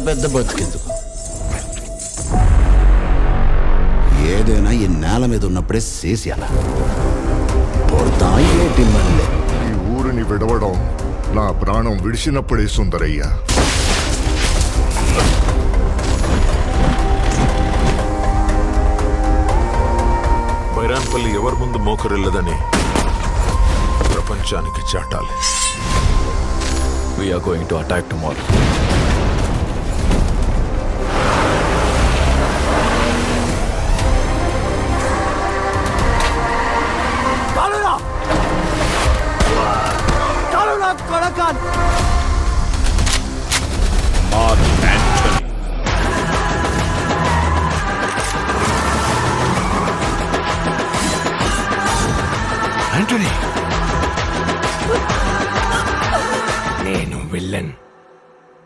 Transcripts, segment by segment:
పెద్ద బతుకెందుకు? ఏదైనా ఈ నేల మీద ఉన్నప్పుడే చేసేయాల. పొడతా ఏటి మళ్ళీ ఈ ఊరిని విడవడం నా ప్రాణం విడిచినప్పుడే సుందరయ్య. బైరాన్పల్లి ఎవరి ముందు మోకరిల్లదని ప్రపంచానికి చాటాలి. We are going to attack tomorrow. Antony, నేను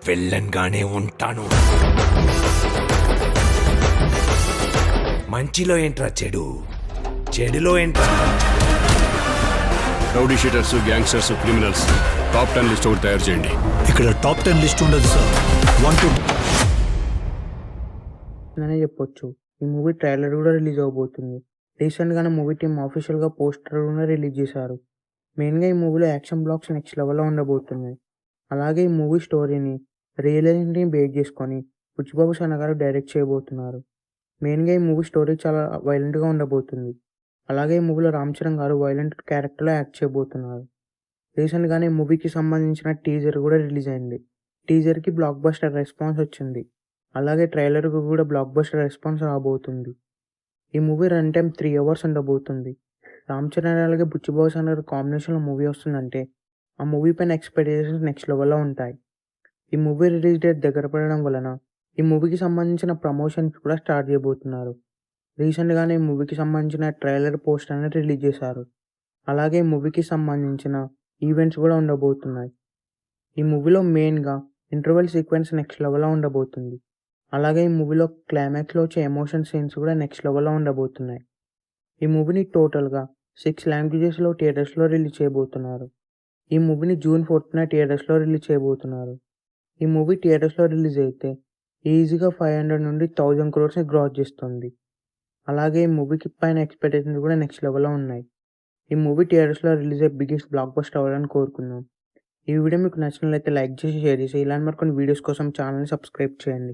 విల్లన్ గానే ఉంటాను. మంచిలో ఏంట్రా చెడు, చెడులో ఏంట్రా. Rowdy sheeters, gangsters, criminals top 10 list ఒకటి తయారు చేయండి. ఇక్కడ టాప్ 10 లిస్ట్ ఉండదు సార్. 1 to అనే చెప్పొచ్చు. ఈ మూవీ ట్రైలర్ కూడా రిలీజ్ అవబోతుంది. రీసెంట్గానే మూవీ టీమ్ ఆఫీషియల్గా పోస్టర్ కూడా రిలీజ్ చేశారు. మెయిన్గా ఈ మూవీలో యాక్షన్ బ్లాక్స్ నెక్స్ట్ లెవెల్లో ఉండబోతున్నాయి. అలాగే ఈ మూవీ స్టోరీని రియల్ ని బేస్ చేసుకొని బుచ్చిబాబు సన్న గారు డైరెక్ట్ చేయబోతున్నారు. మెయిన్గా ఈ మూవీ స్టోరీ చాలా వైలెంట్గా ఉండబోతుంది. అలాగే ఈ మూవీలో రామ్ చరణ్ గారు వైలెంట్ క్యారెక్టర్లో యాక్ట్ చేయబోతున్నారు. రీసెంట్గానే ఈ మూవీకి సంబంధించిన టీజర్ కూడా రిలీజ్ అయింది. టీజర్కి బ్లాక్ బస్టర్ రెస్పాన్స్ వచ్చింది. అలాగే ట్రైలర్కు కూడా బ్లాక్ బస్టర్ రెస్పాన్స్ రాబోతుంది. ఈ మూవీ రన్ టైం 3 hours ఉండబోతుంది. రామ్ చరణ్ అలాగే బుచ్చిబాబు సన్న గారు కాంబినేషన్లో మూవీ వస్తుందంటే ఆ మూవీ పైన ఎక్స్పెక్టేషన్స్ నెక్స్ట్ లెవెల్లో ఉంటాయి. ఈ మూవీ రిలీజ్ డేట్ దగ్గర పడడం వలన ఈ మూవీకి సంబంధించిన ప్రమోషన్స్ కూడా స్టార్ట్ చేయబోతున్నారు. రీసెంట్గానే ఈ మూవీకి సంబంధించిన ట్రైలర్ పోస్టర్ అనేది రిలీజ్ చేశారు. అలాగే ఈ మూవీకి సంబంధించిన ఈవెంట్స్ కూడా ఉండబోతున్నాయి. ఈ మూవీలో మెయిన్గా ఇంటర్వెల్ సీక్వెన్స్ నెక్స్ట్ లెవెల్లో ఉండబోతుంది. అలాగే ఈ మూవీలో క్లైమాక్స్లో వచ్చే ఎమోషన్ సీన్స్ కూడా నెక్స్ట్ లెవెల్లో ఉండబోతున్నాయి. ఈ మూవీని టోటల్గా 6 లాంగ్వేజెస్లో థియేటర్స్లో రిలీజ్ చేయబోతున్నారు. ఈ మూవీని June 4th థియేటర్స్లో రిలీజ్ చేయబోతున్నారు. ఈ మూవీ థియేటర్స్లో రిలీజ్ అయితే ఈజీగా 500 నుండి 1000 crores గ్రాస్ చేస్తుంది. అలాగే ఈ మూవీకి పైన ఎక్స్పెక్టేషన్స్ కూడా నెక్స్ట్ లెవెల్లో ఉన్నాయి. ఈ మూవీ థియేటర్స్లో రిలీజ్ అయ్యే బిగ్గెస్ట్ బ్లాక్ బస్టర్ అవ్వాలని కోరుకుందాం. ఈ వీడియో మీకు నచ్చినట్లయితే లైక్ చేసి షేర్ చేసి ఇలాంటి మరికొన్ని వీడియోస్ కోసం ఛానల్ని సబ్స్క్రైబ్ చేయండి.